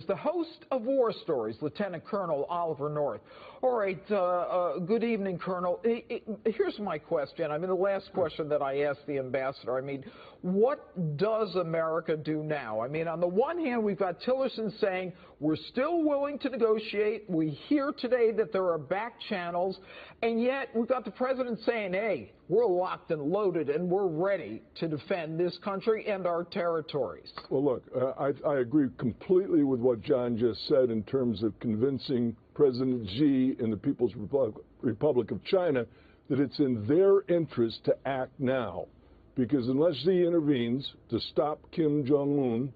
The host of War Stories, Lieutenant Colonel Oliver North. All right, good evening, Colonel. Here's my question. I mean, the last question that I asked the ambassador, I mean, what does America do now? I mean, on the one hand, we've got Tillerson saying we're still willing to negotiate. We hear today that there are back channels, and yet we've got the president saying, hey, we're locked and loaded and we're ready to defend this country and our territories. Well, look, I agree completely with what John just said in terms of convincing President Xi and the People's Republic of China that it's in their interest to act now. Because unless Xi intervenes to stop Kim Jong Un,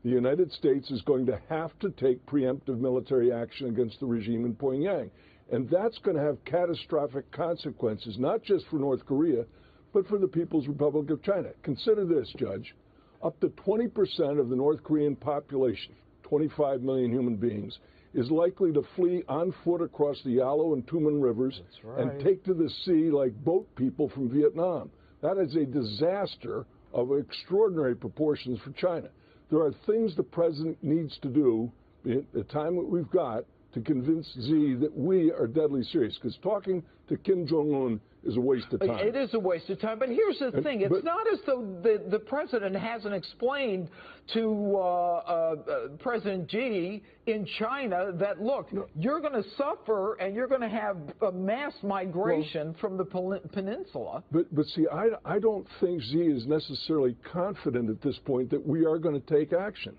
the United States is going to have to take preemptive military action against the regime in Pyongyang. And that's going to have catastrophic consequences, not just for North Korea, but for the People's Republic of China. Consider this, Judge. Up to 20% of the North Korean population, 25 million human beings, is likely to flee on foot across the Yalu and Tumen rivers and take to the sea like boat people from Vietnam. That is a disaster of extraordinary proportions for China. There are things the president needs to do in the time that we've got to convince Xi that we are deadly serious, because talking to Kim Jong Un is a waste of time. It is a waste of time, but here's the thing. It's not as though the president hasn't explained to President Xi in China that, look, you're going to suffer and you're going to have a mass migration from the peninsula. But see, I don't think Xi is necessarily confident at this point that we are going to take action.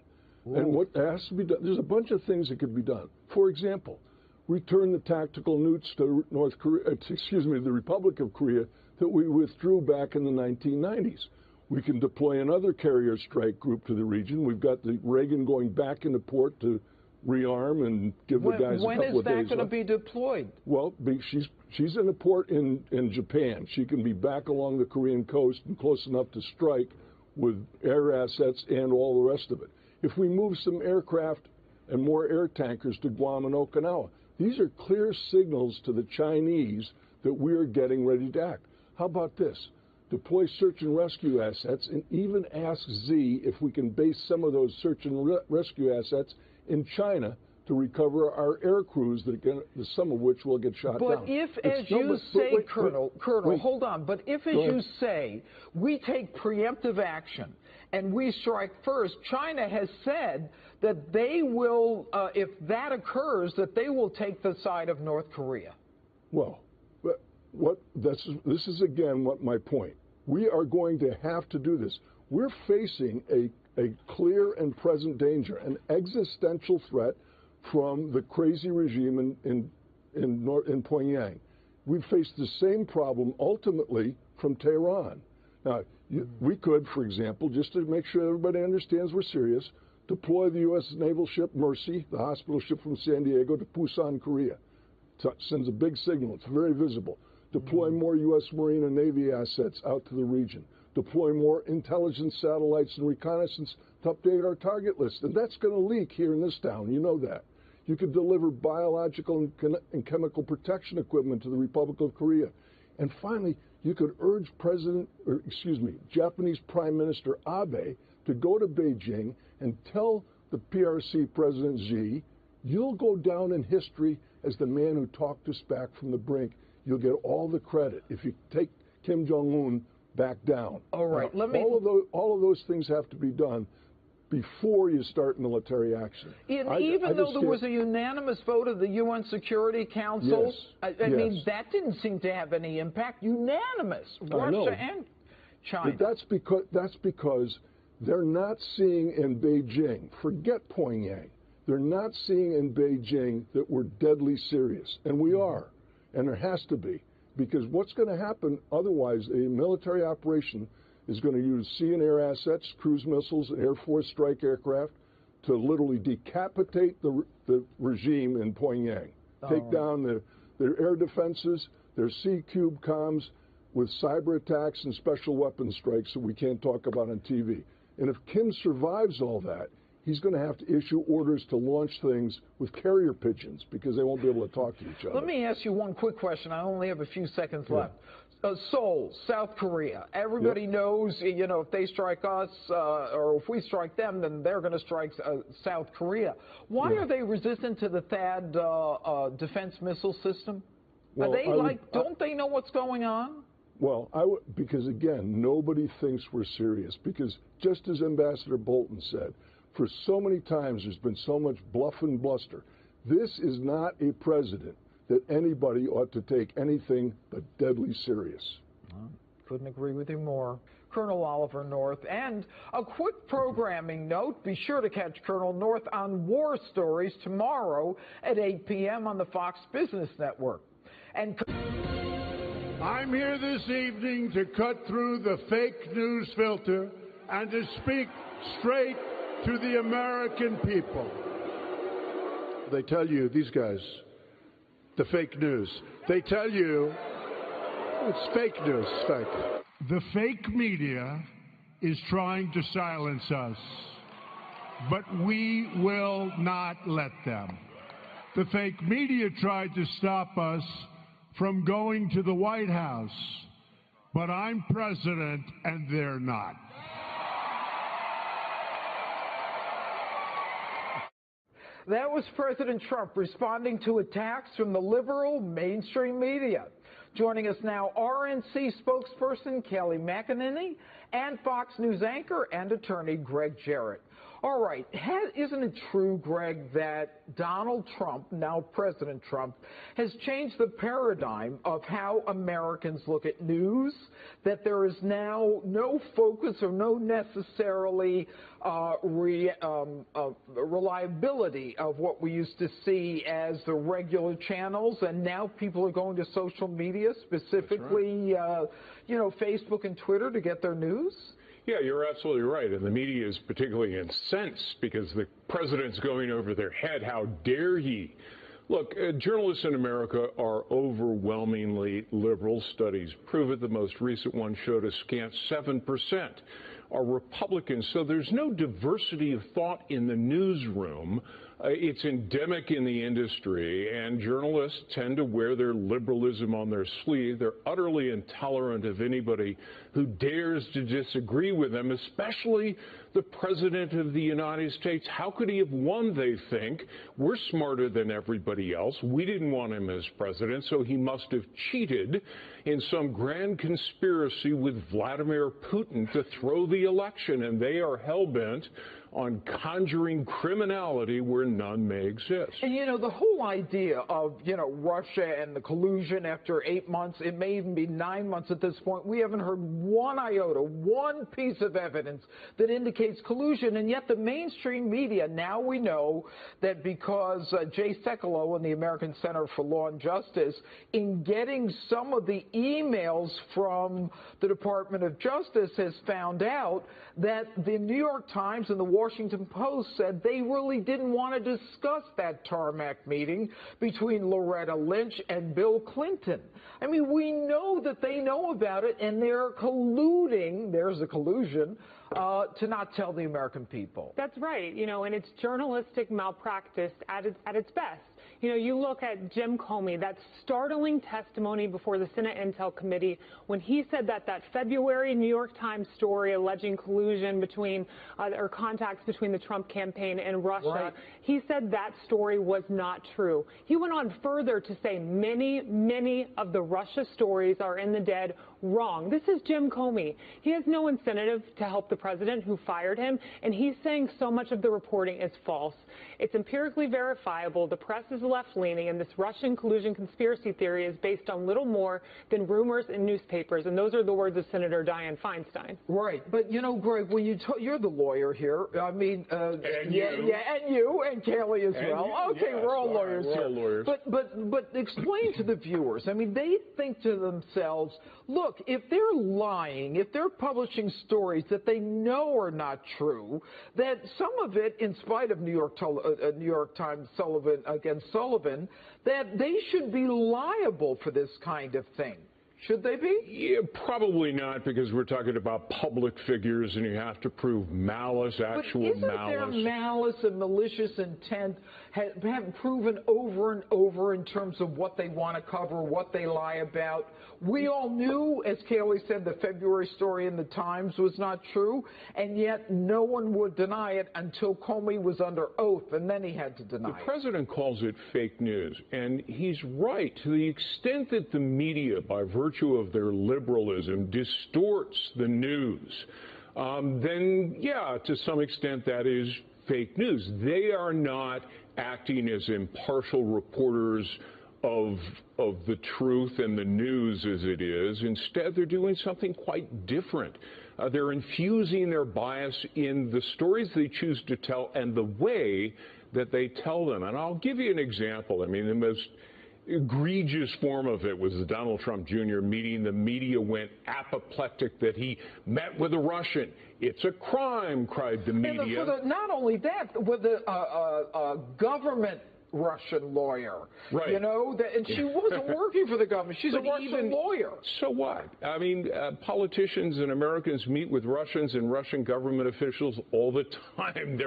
Ooh. And what has to be done, there's a bunch of things that could be done. For example, return the tactical nukes to the Republic of Korea that we withdrew back in the 1990s. We can deploy another carrier strike group to the region. We've got the Reagan going back into port to rearm and give the guys a couple of days off. When is that going to be deployed? Well, she's in a port in Japan. She can be back along the Korean coast and close enough to strike with air assets and all the rest of it. If we move some aircraft and more air tankers to Guam and Okinawa, these are clear signals to the Chinese that we are getting ready to act. How about this? Deploy search and rescue assets and even ask Xi if we can base some of those search and rescue assets in China to recover our air crews, some of which will get shot down. But if, as you say, Colonel, hold on, but if, as you say, we take preemptive action and we strike first, China has said that they will, if that occurs, that they will take the side of North Korea. Well, this is again what my point. We are going to have to do this. We're facing a clear and present danger, an existential threat from the crazy regime in Pyongyang. We face the same problem ultimately from Tehran. Now, we could, for example, just to make sure everybody understands we're serious, deploy the U.S. naval ship Mercy, the hospital ship from San Diego, to Busan, Korea. It sends a big signal. It's very visible. Deploy more U.S. Marine and Navy assets out to the region. Deploy more intelligence satellites and reconnaissance to update our target list. And that's going to leak here in this town. You know that. You could deliver biological and chemical protection equipment to the Republic of Korea. And finally, you could urge Japanese Prime Minister Abe to go to Beijing and tell the PRC President Xi, you'll go down in history as the man who talked us back from the brink. You'll get all the credit if you take Kim Jong Un back down. All right, now, all of those things have to be done before you start military action. Even though there was a unanimous vote of the UN Security Council, yes, I mean, that didn't seem to have any impact. Unanimous, Russia and China. But that's because they're not seeing in Beijing, forget Pyongyang, they're not seeing in Beijing that we're deadly serious, and we are, and there has to be, because what's going to happen otherwise, a military operation is going to use sea and air assets, cruise missiles, and Air Force strike aircraft to literally decapitate the regime in Pyongyang. Take down their air defenses, their C-cube comms with cyber attacks and special weapons strikes that we can't talk about on TV. And if Kim survives all that, he's going to have to issue orders to launch things with carrier pigeons because they won't be able to talk to each other. Let me ask you one quick question. I only have a few seconds left. Seoul, South Korea. Everybody knows, you know, if they strike us or if we strike them, then they're going to strike South Korea. Why are they resistant to the THAAD defense missile system? Well, Are they don't they know what's going on? Well, because again, nobody thinks we're serious. Because just as Ambassador Bolton said, for so many times there's been so much bluff and bluster. This is not a president that anybody ought to take anything but deadly serious. Couldn't agree with you more. Colonel Oliver North. And a quick programming note, be sure to catch Colonel North on War Stories tomorrow at 8 p.m. on the Fox Business Network. And I'm here this evening to cut through the fake news filter and to speak straight to the American people. They tell you, these guys, the fake news, they tell you it's fake news, it's fake. The fake media is trying to silence us, but we will not let them. The fake media tried to stop us from going to the White House, but I'm president and they're not. that was President Trump responding to attacks from the liberal mainstream media. Joining us now, RNC spokesperson Kelly McEnany and Fox News anchor and attorney Greg Jarrett. All right, isn't it true, Greg, that Donald Trump, now President Trump, has changed the paradigm of how Americans look at news, that there is now no focus or no necessarily reliability of what we used to see as the regular channels, and now people are going to social media, specifically, you know, Facebook and Twitter to get their news? Yeah, you're absolutely right. And the media is particularly incensed because the president's going over their head. How dare he? Look, journalists in America are overwhelmingly liberal. Studies prove it. The most recent one showed a scant 7% are Republicans. So there's no diversity of thought in the newsroom. It's endemic in the industry, and journalists tend to wear their liberalism on their sleeve. They're utterly intolerant of anybody who dares to disagree with them, especially the President of the United States. How could he have won, they think? We're smarter than everybody else. We didn't want him as president, so he must have cheated in some grand conspiracy with Vladimir Putin to throw the election, and they are hell-bent on conjuring criminality where none may exist. And, you know, the whole idea of, you know, Russia and the collusion after 8 months, it may even be 9 months at this point, we haven't heard one iota, one piece of evidence that indicates collusion, and yet the mainstream media, now we know that because Jay Sekulow in the American Center for Law and Justice, in getting some of the emails from the Department of Justice, has found out that the New York Times and the Washington Post said they really didn't want to discuss that tarmac meeting between Loretta Lynch and Bill Clinton. I mean, we know that they know about it, and they're colluding, there's a collusion, to not tell the American people. That's right, you know, and it's journalistic malpractice at its best. You know, you look at Jim Comey, that startling testimony before the Senate Intel Committee when he said that February New York Times story alleging collusion between, or contacts between the Trump campaign and Russia, right. He said that story was not true. He went on further to say many of the Russia stories are in the dead wrong. This is Jim Comey. He has no incentive to help the president who fired him, and he's saying so much of the reporting is false. It's empirically verifiable. The press is left-leaning, and this Russian collusion conspiracy theory is based on little more than rumors in newspapers, and those are the words of Senator Dianne Feinstein. Right, but you know, Greg, when you're the lawyer here, I mean, and you and Kelly as well. Okay, we're all lawyers here. All lawyers. But explain to the viewers. I mean, they think to themselves, look, if they're lying, if they're publishing stories that they know are not true, that some of it, in spite of New York Times against Sullivan, that they should be liable for this kind of thing. Should they be? Yeah, probably not, because we're talking about public figures and you have to prove malice, actual but isn't malice. there malice and malicious intent have proven over and over in terms of what they want to cover, what they lie about? We all knew, as Kayleigh said, the February story in the Times was not true, and yet no one would deny it until Comey was under oath, and then he had to deny it. The president calls it fake news, and he's right. To the extent that the media, by virtue of their liberalism, distorts the news, then, yeah, to some extent that is fake news. They are not acting as impartial reporters of the truth and the news as it is. Instead, they're doing something quite different. They're infusing their bias in the stories they choose to tell and the way that they tell them. And I'll give you an example. I mean, the most egregious form of it was the Donald Trump Jr. meeting. The media went apoplectic that he met with a Russian. It's a crime, cried the media. And not only that, with a government Russian lawyer, right? You know, and she wasn't working for the government. She's a Russian lawyer. So what? I mean, politicians and Americans meet with Russians and Russian government officials all the time.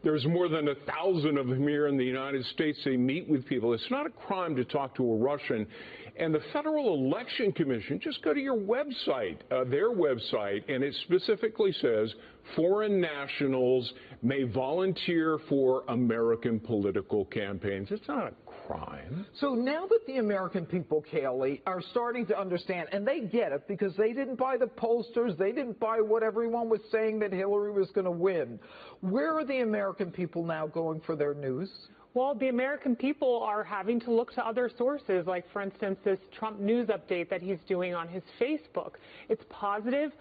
There's more than 1,000 of them here in the United States. They meet with people. It's not a crime to talk to a Russian. And the Federal Election Commission, just go to your website, their website, and it specifically says foreign nationals may volunteer for American political campaigns. It's not a crime. So now that the American people, Kayleigh, are starting to understand, and they get it because they didn't buy the pollsters, they didn't buy what everyone was saying that Hillary was going to win, where are the American people now going for their news? Well, the American people are having to look to other sources, like, for instance, this Trump news update that he's doing on his Facebook. It's positive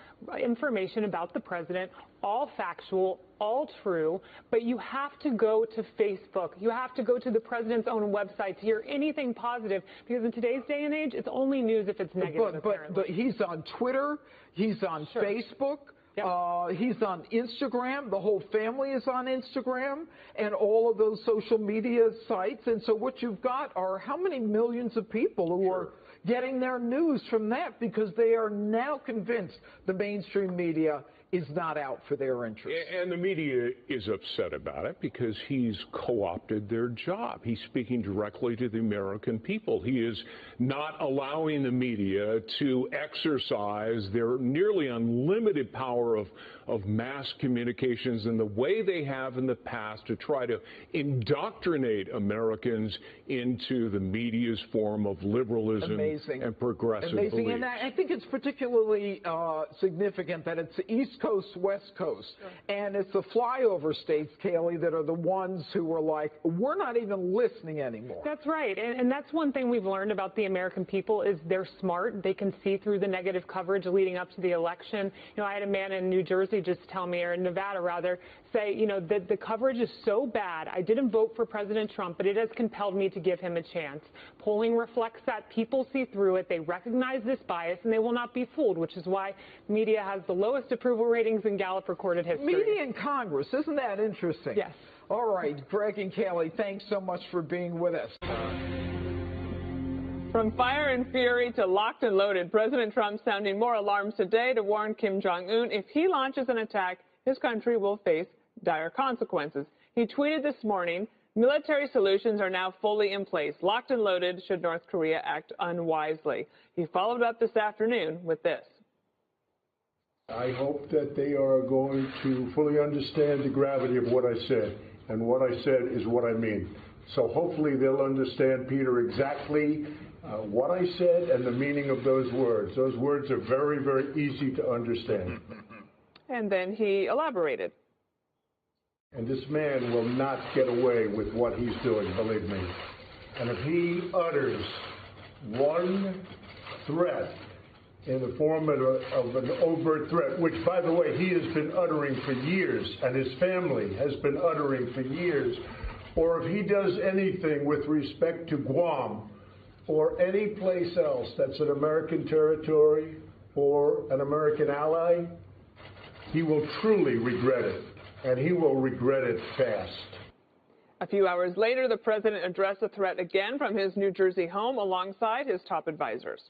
information about the president, all factual, all true, but you have to go to Facebook. You have to go to the president's own website to hear anything positive, because in today's day and age, it's only news if it's negative, but he's on Twitter, he's on Facebook. Yep. He's on Instagram. The whole family is on Instagram and all of those social media sites. And so what you've got are how many millions of people who are getting their news from that because they are now convinced the mainstream media is not out for their interests. And the media is upset about it because he's co-opted their job. He's speaking directly to the American people. He is not allowing the media to exercise their nearly unlimited power of mass communications in the way they have in the past to try to indoctrinate Americans into the media's form of liberalism and progressive beliefs. And I think it's particularly significant that it's the East Coast, West Coast, and it's the flyover states, Kayleigh, that are the ones who are like, we're not even listening anymore. That's right, and that's one thing we've learned about the American people is they're smart. They can see through the negative coverage leading up to the election. You know, I had a man in New Jersey just tell me, or in Nevada rather, say, you know, that the coverage is so bad. I didn't vote for President Trump, but it has compelled me to give him a chance. Polling reflects that. People see through it. They recognize this bias, and they will not be fooled, which is why media has the lowest approval ratings in Gallup recorded history. Media in Congress, isn't that interesting? Yes. All right, Greg and Kayleigh, thanks so much for being with us. From fire and fury to locked and loaded, President Trump sounding more alarms today to warn Kim Jong Un if he launches an attack, his country will face dire consequences. He tweeted this morning, military solutions are now fully in place, locked and loaded should North Korea act unwisely. He followed up this afternoon with this. I hope that they are going to fully understand the gravity of what I said, and what I said is what I mean. So hopefully they'll understand, Peter, exactly what I said and the meaning of those words. Those words are very, very easy to understand. And then he elaborated. And this man will not get away with what he's doing, believe me. And if he utters one threat in the form of an overt threat, which, by the way, he has been uttering for years, and his family has been uttering for years, or if he does anything with respect to Guam or any place else that's an American territory or an American ally, he will truly regret it, and he will regret it fast. A few hours later, the president addressed the threat again from his New Jersey home alongside his top advisors.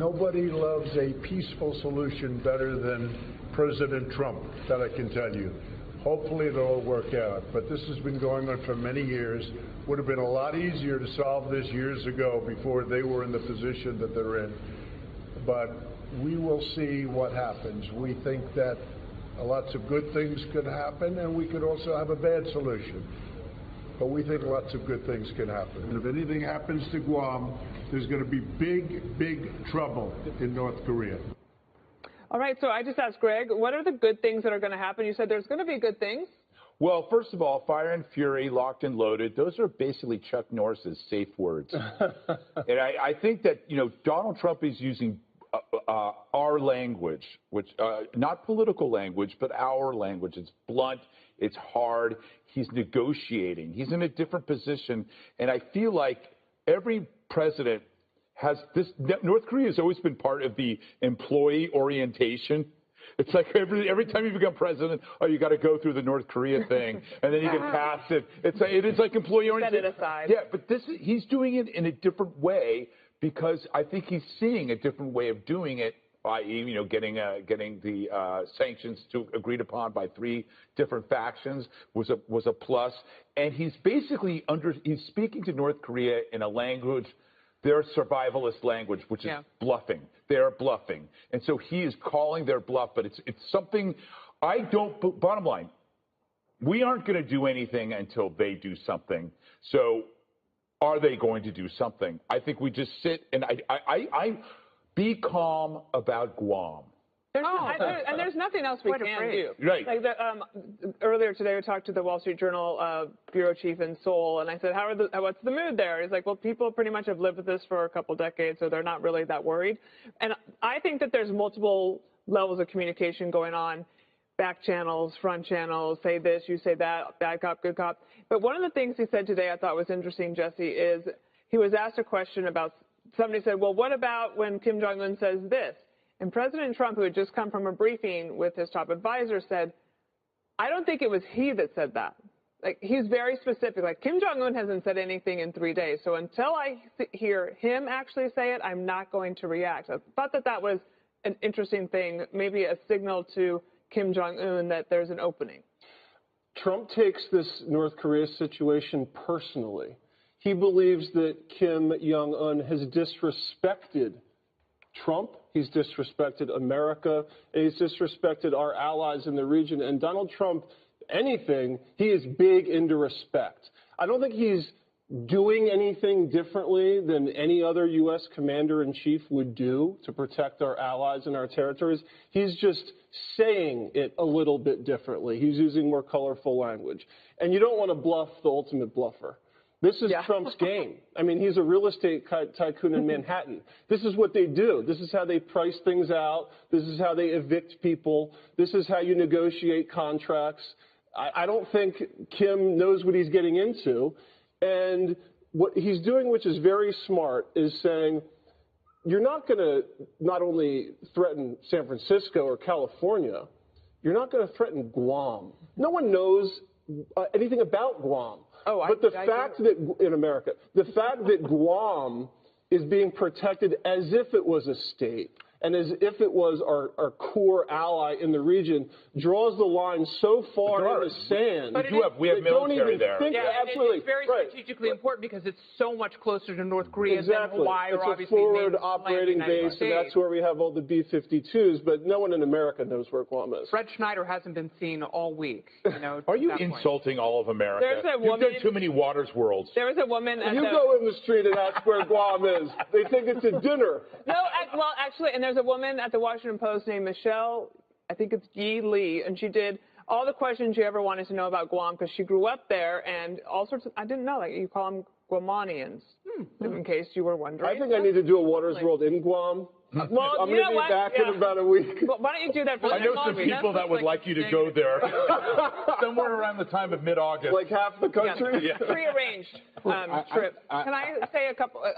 Nobody loves a peaceful solution better than President Trump, that I can tell you. Hopefully it'll all work out. But this has been going on for many years. Would have been a lot easier to solve this years ago before they were in the position that they're in. But we will see what happens. We think that lots of good things could happen, and we could also have a bad solution. But we think lots of good things can happen. And if anything happens to Guam, there's going to be big, big trouble in North Korea. All right, so I just asked Greg, what are the good things that are going to happen? You said there's going to be good things. Well, first of all, fire and fury, locked and loaded, those are basically Chuck Norris's safe words. And I think that, Donald Trump is using our language, which not political language, but our language. It's blunt, it's hard. He's negotiating. He's in a different position. And I feel like every president has this. North Korea has always been part of the employee orientation. It's like every time you become president, you got to go through the North Korea thing, and then you get past it. It is like employee orientation. Set it aside. Yeah, but he's doing it in a different way because I think he's seeing a different way of doing it, i.e., getting the sanctions agreed upon by 3 different factions was a plus, and he's basically he's speaking to North Korea in a language. Their survivalist language, which is bluffing. They're bluffing. And so he is calling their bluff, but it's something bottom line, we aren't going to do anything until they do something. So are they going to do something? I think we just sit and I be calm about Guam. And there's nothing else we can do. Right. Like earlier today, we talked to the Wall Street Journal bureau chief in Seoul, and I said, what's the mood there? He's like, well, people pretty much have lived with this for a couple decades, so they're not really that worried. And I think that there's multiple levels of communication going on, back channels, front channels, say this, you say that, bad cop, good cop. But one of the things he said today I thought was interesting, Jesse, is he was asked a question about, somebody said, well, what about when Kim Jong Un says this? And President Trump, who had just come from a briefing with his top advisor, said, I don't think it was he that said that. Like, he's very specific. Like, Kim Jong Un hasn't said anything in 3 days. So until I hear him actually say it, I'm not going to react. I thought that was an interesting thing, maybe a signal to Kim Jong Un that there's an opening. Trump takes this North Korea situation personally. He believes that Kim Jong Un has disrespected Trump, he's disrespected America, and he's disrespected our allies in the region. And Donald Trump, anything, he is big into respect. I don't think he's doing anything differently than any other U.S. commander-in-chief would do to protect our allies and our territories. He's just saying it a little bit differently. He's using more colorful language. And you don't want to bluff the ultimate bluffer. This is Trump's game. I mean, he's a real estate tycoon in Manhattan. This is what they do. This is how they price things out. This is how they evict people. This is how you negotiate contracts. I don't think Kim knows what he's getting into. And what he's doing, which is very smart, is saying, you're not going to not only threaten San Francisco or California, you're not going to threaten Guam. No one knows anything about Guam. But the fact that in America, the fact that Guam is being protected as if it was a state and as if it was our core ally in the region draws the line so far in the sand. But we have military there. Absolutely. It's very strategically important because it's so much closer to North Korea than Hawaii, or obviously a forward operating base, and that's where we have all the B-52s. But no one in America knows where Guam is. Fred Schneider hasn't been seen all week. Are you insulting all of America? You've done too many Waters Worlds. There was a woman. You go in the street and ask where Guam is. They think it's a dinner. No, well, actually, and there's a woman at the Washington Post named Michelle, I think it's Yi Lee, and she did all the questions you ever wanted to know about Guam because she grew up there and all sorts of, I didn't know, like you call them Guamanians, in case you were wondering. I think I need to do a Waters World in Guam. Well, I'm going to be back in about a week. Well, why don't you do that for I know some people that would like you to go there somewhere around the time of mid-August. Like half the country? Yeah. Prearranged trip. Can I say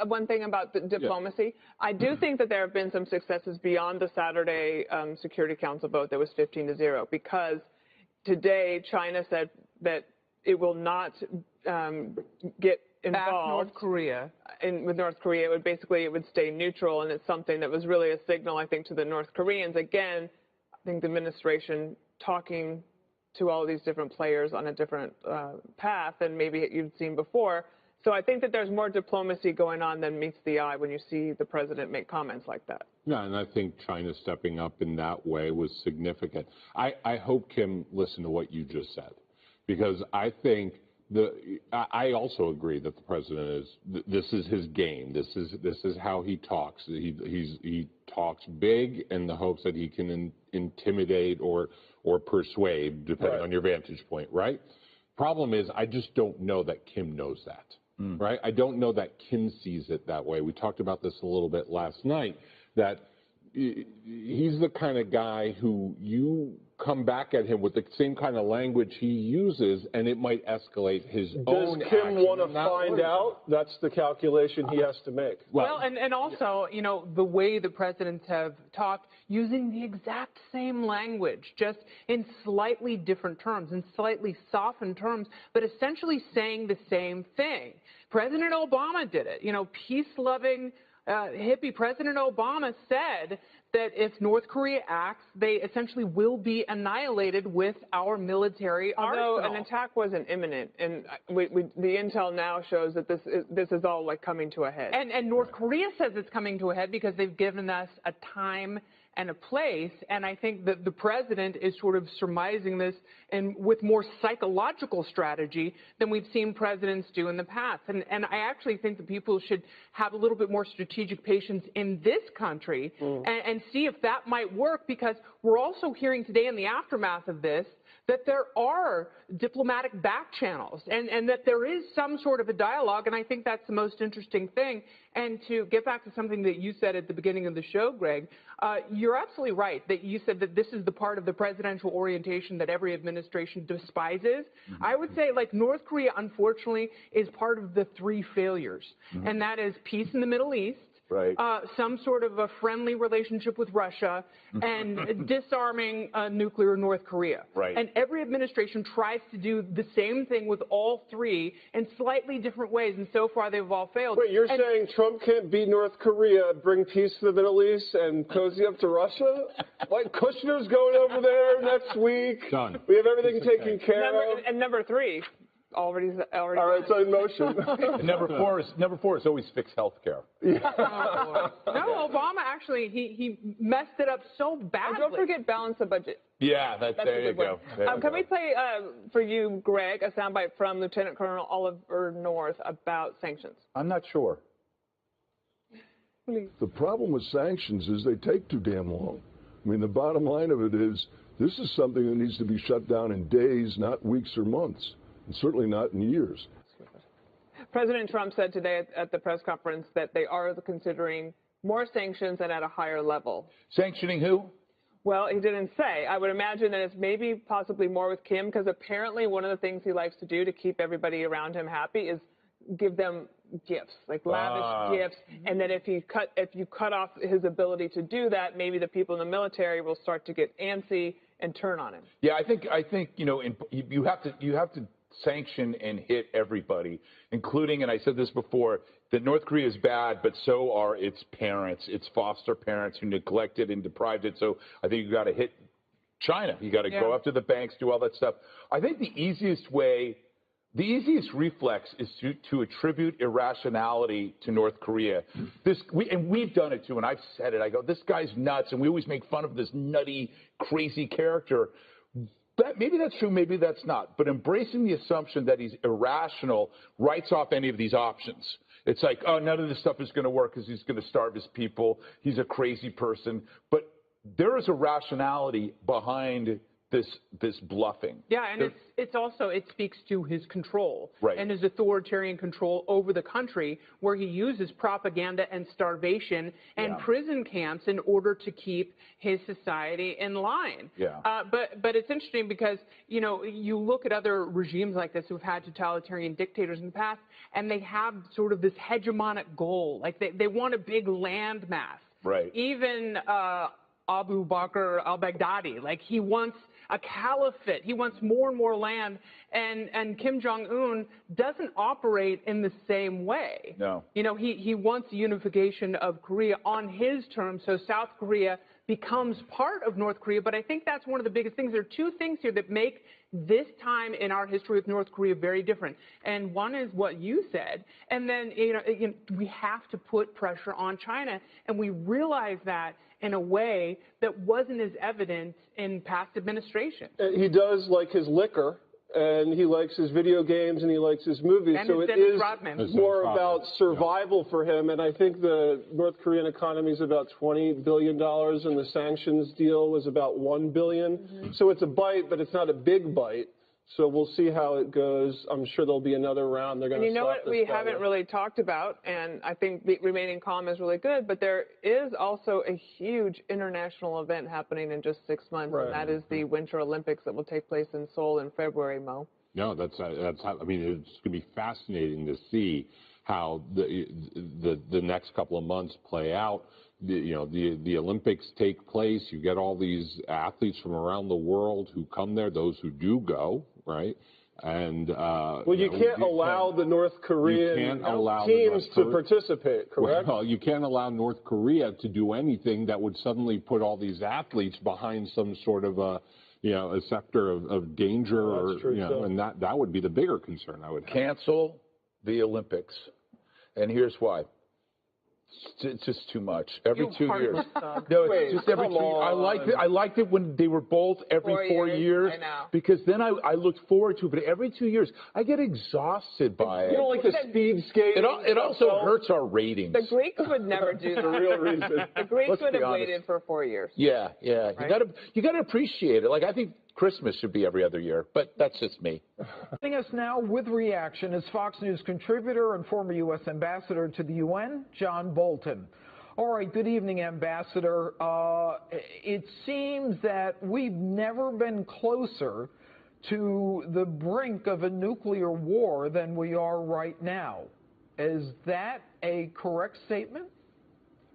one thing about the diplomacy? I do think that there have been some successes beyond the Saturday Security Council vote that was 15-0 because today China said that it will not get involved. North Korea. With North Korea, it would stay neutral, and it's something that was really a signal, I think, to the North Koreans. Again, I think the administration talking to all these different players on a different path than maybe you'd seen before. So I think that there's more diplomacy going on than meets the eye when you see the president make comments like that. Yeah, and I think China stepping up in that way was significant. I hope Kim listened to what you just said, because I think I also agree that the president this is his game. This is how he talks. He talks big in the hopes that he can intimidate or persuade, depending on your vantage point, right? Problem is, I just don't know that Kim knows that. Right? I don't know that Kim sees it that way. We talked about this a little bit last night, that he's the kind of guy who you come back at him with the same kind of language he uses, and it might escalate his own action. Does Kim want to find out? That's the calculation he has to make. Well, and also, you know, the way the presidents have talked, using the exact same language, just in slightly different terms, in slightly softened terms, but essentially saying the same thing. President Obama did it. You know, peace-loving hippie President Obama said that if North Korea acts, they essentially will be annihilated with our military arsenal. Although an attack wasn't imminent, and the intel now shows that this is all like coming to a head. And North Korea says it's coming to a head because they've given us a time and a place, and I think that the president is sort of surmising this and with more psychological strategy than we've seen presidents do in the past. And I actually think that people should have a little bit more strategic patience in this country and see if that might work, because we're also hearing today in the aftermath of this that there are diplomatic back channels and that there is some sort of a dialogue, and I think that's the most interesting thing. And to get back to something that you said at the beginning of the show, Greg, you're absolutely right that you said that this is the part of the presidential orientation that every administration despises. I would say, like, North Korea, unfortunately, is part of the three failures, and that is peace in the Middle East, some sort of a friendly relationship with Russia, and disarming nuclear North Korea. And every administration tries to do the same thing with all three in slightly different ways, and so far they've all failed. Wait, you're saying Trump can't beat North Korea, bring peace to the Middle East, and cozy up to Russia? Like, Kushner's going over there next week. Done. We have everything taken care of. And number three, already. All right, it's in motion. And number four is always fix health care. No, Obama actually, he messed it up so badly. And don't forget balance the budget. Yeah, there you go. Can we play for you, Greg, a soundbite from Lieutenant Colonel Oliver North about sanctions? I'm not sure. The problem with sanctions is they take too damn long. I mean, the bottom line of it is this is something that needs to be shut down in days, not weeks or months, and certainly not in years. President Trump said today at the press conference that they are considering more sanctions and at a higher level. Sanctioning who? Well, he didn't say. I would imagine that it's maybe possibly more with Kim, because apparently one of the things he likes to do to keep everybody around him happy is give them gifts, like lavish gifts, and that if you cut off his ability to do that, maybe the people in the military will start to get antsy and turn on him. Yeah, I think you know, you have to sanction and hit everybody, including, and I said this before, that North Korea is bad, but so are its parents, its foster parents who neglected and deprived it. So I think you got to hit China. You got to go after the banks, do all that stuff. I think the easiest reflex is to attribute irrationality to North Korea. And we've done it too, and I've said it. I go, this guy's nuts, and we always make fun of this nutty, crazy character. But maybe that's true, maybe that's not. But embracing the assumption that he's irrational writes off any of these options. It's like, oh, none of this stuff is going to work because he's going to starve his people. He's a crazy person. But there is a rationality behind this bluffing. Yeah, and it's also, it speaks to his control and his authoritarian control over the country, where he uses propaganda and starvation and prison camps in order to keep his society in line. But it's interesting because, you know, you look at other regimes like this who've had totalitarian dictators in the past, and they have sort of this hegemonic goal. Like they want a big land mass. Even Abu Bakr al-Baghdadi, like he wants a caliphate. He wants more and more land. And Kim Jong Un doesn't operate in the same way. No. You know, he wants unification of Korea on his terms, so South Korea becomes part of North Korea. But I think that's one of the biggest things. There are two things here that make this time in our history with North Korea very different. And one is what you said. And then, we have to put pressure on China. And we realize that in a way that wasn't as evident in past administrations. He does like his liquor, and he likes his video games, and he likes his movies. And so his it Dennis is Rodman. more about survival for him. And I think the North Korean economy is about $20 billion, and the sanctions deal was about $1 billion. So it's a bite, but it's not a big bite. So we'll see how it goes. I'm sure there'll be another round. They're going to. And you know what we haven't really talked about, and I think remaining calm is really good, but there is also a huge international event happening in just 6 months, and that is the Winter Olympics that will take place in Seoul in February, Mo. No, that's I mean, it's going to be fascinating to see how the next couple of months play out. The Olympics take place. You get all these athletes from around the world who come there, those who do go, right? And you can't allow the North Korean teams to participate, correct? Well, you can't allow North Korea to do anything that would suddenly put all these athletes behind some sort of a sector of danger, and that would be the bigger concern, I would have. Cancel the Olympics, and here's why. It's just too much. Every 2 years. No, it's just every 2 years. I liked it when they were both every 4 years. I know. Because then I looked forward to it. But every 2 years, I get exhausted by it. You don't like the speed skate? It also hurts our ratings. The Greeks would never do that. The real reason. The Greeks would have waited for 4 years. Yeah. Right? You gotta appreciate it. Like, I think Christmas should be every other year, but that's just me. Joining us now with reaction is Fox News contributor and former U.S. ambassador to the UN, John Bolton. All right, good evening, Ambassador. It seems that we've never been closer to the brink of a nuclear war than we are right now. Is that a correct statement?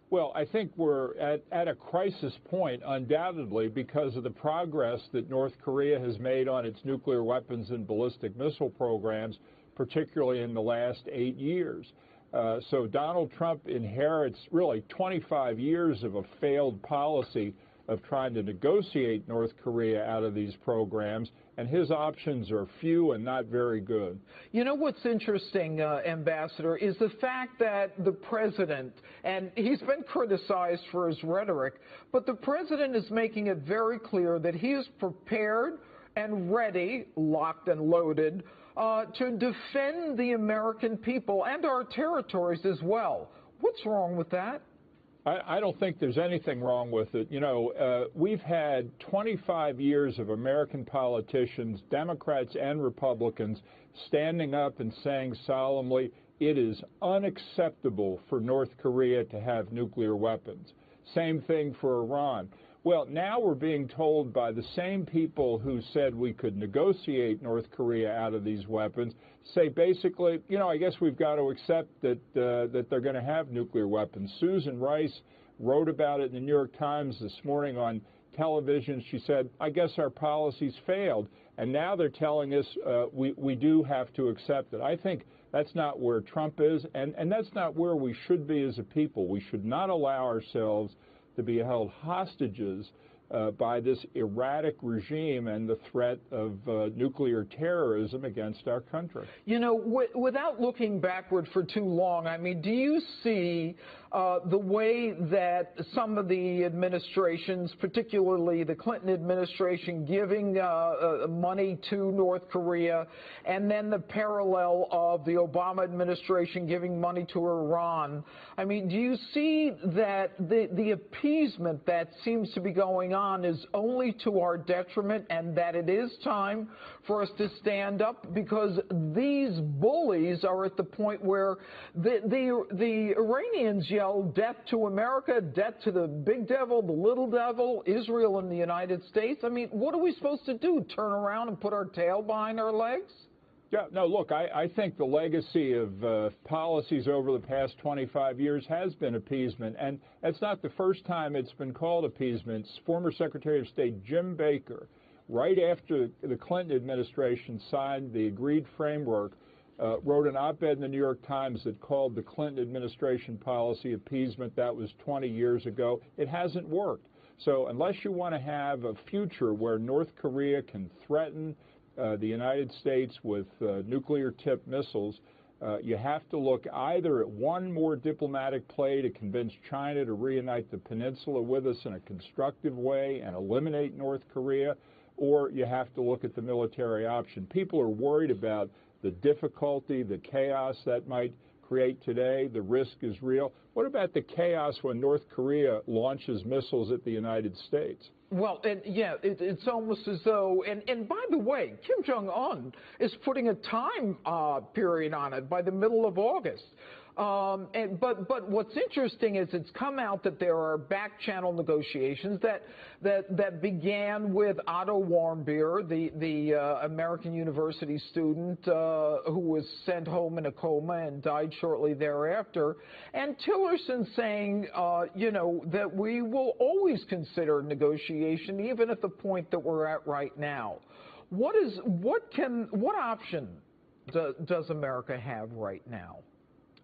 Well, I think we're at a crisis point, undoubtedly, because of the progress that North Korea has made on its nuclear weapons and ballistic missile programs, particularly in the last 8 years. So Donald Trump inherits really 25 years of a failed policy of trying to negotiate North Korea out of these programs, and his options are few and not very good. You know what's interesting, Ambassador, is the fact that the president, and he's been criticized for his rhetoric, but the president is making it very clear that he is prepared and ready, locked and loaded, to defend the American people and our territories as well. What's wrong with that? I don't think there's anything wrong with it. You know, we've had 25 years of American politicians, Democrats and Republicans, standing up and saying solemnly, it is unacceptable for North Korea to have nuclear weapons. Same thing for Iran. Well, now we're being told by the same people who said we could negotiate North Korea out of these weapons, say basically, you know, I guess we've got to accept that that they're going to have nuclear weapons. Susan Rice wrote about it in the New York Times this morning on television. She said, I guess our policies failed. And now they're telling us we do have to accept it. I think that's not where Trump is, and that's not where we should be as a people. We should not allow ourselves to be held hostages by this erratic regime and the threat of nuclear terrorism against our country. You know, without looking backward for too long, I mean, do you see the way that some of the administrations, particularly the Clinton administration, giving money to North Korea, and then the parallel of the Obama administration giving money to Iran? I mean, do you see that the appeasement that seems to be going on is only to our detriment, and that it is time for us to stand up, because these bullies are at the point where the Iranians yell death to America, death to the big devil, the little devil, Israel and the United States? I mean, what are we supposed to do, turn around and put our tail behind our legs? Yeah, no, look, I think the legacy of policies over the past 25 years has been appeasement, and it's not the first time it's been called appeasement. Former Secretary of State Jim Baker right after the Clinton administration signed the agreed framework, wrote an op-ed in the New York Times that called the Clinton administration policy appeasement. That was 20 years ago. It hasn't worked. So unless you want to have a future where North Korea can threaten the United States with nuclear-tipped missiles, you have to look either at one more diplomatic play to convince China to reunite the peninsula with us in a constructive way and eliminate North Korea, or you have to look at the military option. People are worried about the difficulty, the chaos that might create today. The risk is real. What about the chaos when North Korea launches missiles at the United States? Well, it's almost as though, and by the way, Kim Jong Un is putting a time period on it by the middle of August. But what's interesting is it's come out that there are back-channel negotiations that began with Otto Warmbier, the American university student who was sent home in a coma and died shortly thereafter, and Tillerson saying, that we will always consider negotiation, even at the point that we're at right now. What option does America have right now?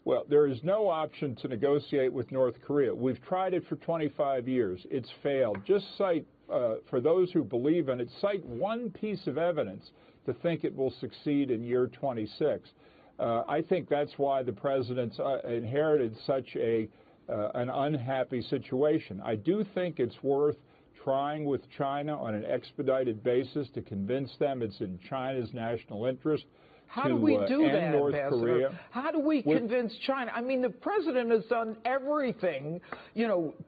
Well, there is no option to negotiate with North Korea. We've tried it for 25 years. It's failed. Just cite, for those who believe in it, cite one piece of evidence to think it will succeed in year 26. I think that's why the president's inherited such an unhappy situation. I do think it's worth trying with China on an expedited basis to convince them it's in China's national interest. How do we do that, Ambassador? Korea. How do we convince China? I mean, the president has done everything,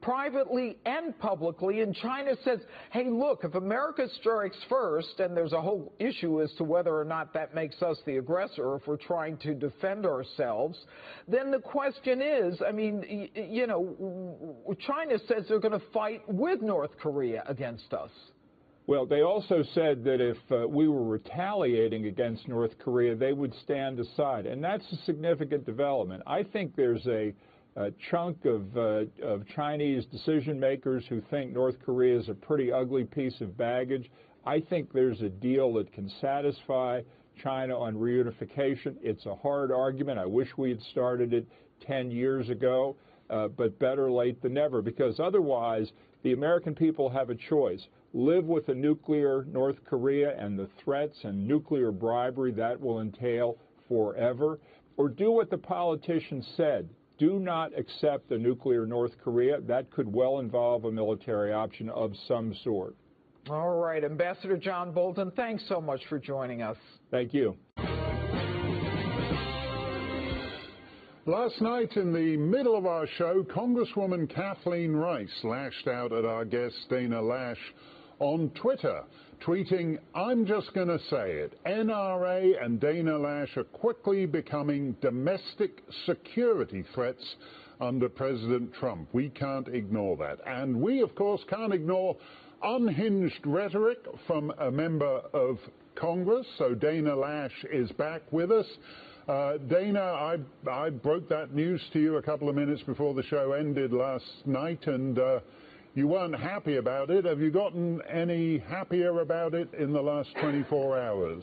privately and publicly, and China says, hey, look, if America strikes first, and there's a whole issue as to whether or not that makes us the aggressor if we're trying to defend ourselves, then the question is, I mean, China says they're going to fight with North Korea against us. Well, they also said that if we were retaliating against North Korea, they would stand aside, and that's a significant development. I think there's a chunk of Chinese decision makers who think North Korea is a pretty ugly piece of baggage. I think there's a deal that can satisfy China on reunification. It's a hard argument. I wish we had started it 10 years ago, but better late than never, because otherwise the American people have a choice. Live with a nuclear North Korea and the threats and nuclear bribery that will entail forever, or do what the politicians said. Do not accept a nuclear North Korea. That could well involve a military option of some sort. All right, Ambassador John Bolton, thanks so much for joining us. Thank you. Last night, in the middle of our show, Congresswoman Kathleen Rice lashed out at our guest Dana Lash on Twitter, tweeting, "I'm just going to say it. NRA and Dana Lash are quickly becoming domestic security threats under President Trump. We can't ignore that." And we, of course, can't ignore unhinged rhetoric from a member of Congress. So Dana Lash is back with us. Dana, I broke that news to you a couple of minutes before the show ended last night, and you weren't happy about it. Have you gotten any happier about it in the last 24 hours?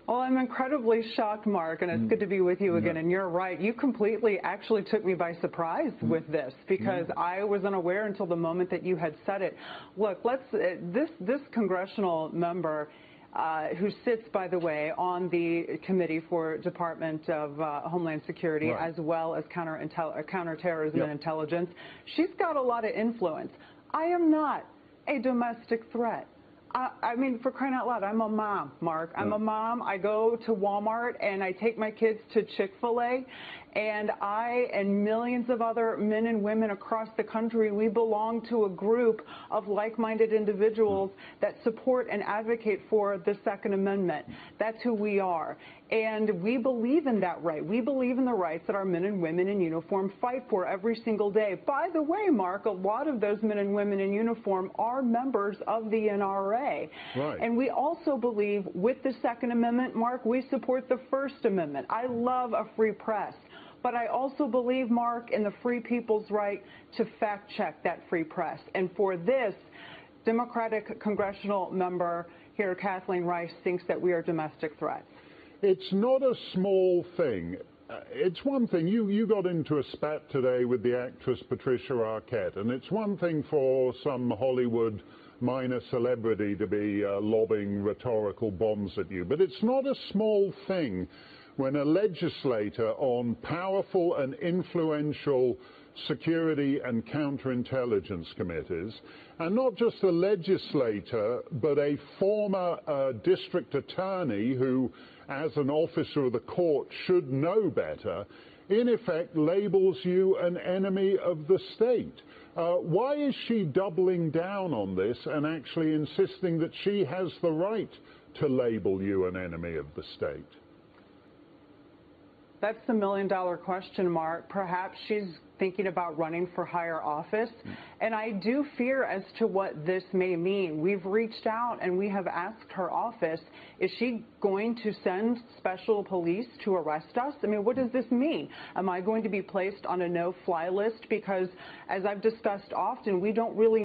Well, I'm incredibly shocked, Mark, and it's good to be with you again. And you're right. You completely actually took me by surprise with this, because I was unaware until the moment that you had said it. Look, this congressional member who sits, by the way, on the Committee for Department of Homeland Security, as well as counterterrorism and intelligence, she's got a lot of influence. I am not a domestic threat. I mean, for crying out loud, I'm a mom, Mark. I'm a mom. I go to Walmart and I take my kids to Chick-fil-A, and I and millions of other men and women across the country, we belong to a group of like-minded individuals that support and advocate for the Second Amendment. That's who we are. And we believe in that right. We believe in the rights that our men and women in uniform fight for every single day. By the way, Mark, a lot of those men and women in uniform are members of the NRA. Right. And we also believe with the Second Amendment, Mark, we support the First Amendment. I love a free press. But I also believe, Mark, in the free people's right to fact-check that free press. And for this, Democratic congressional member here, Kathleen Rice, thinks that we are domestic threats. It's not a small thing. It's one thing, you got into a spat today with the actress Patricia Arquette, and it's one thing for some Hollywood minor celebrity to be lobbing rhetorical bombs at you, but it's not a small thing when a legislator on powerful and influential security and counterintelligence committees, and not just a legislator, but a former district attorney who, as an officer of the court, should know better, in effect labels you an enemy of the state. Why is she doubling down on this and actually insisting that she has the right to label you an enemy of the state? That's the million-dollar question, Mark. Perhaps she's thinking about running for higher office. And I do fear as to what this may mean. We've reached out and we have asked her office, is she going to send special police to arrest us? I mean, what does this mean? Am I going to be placed on a no-fly list? Because, as I've discussed often, we don't really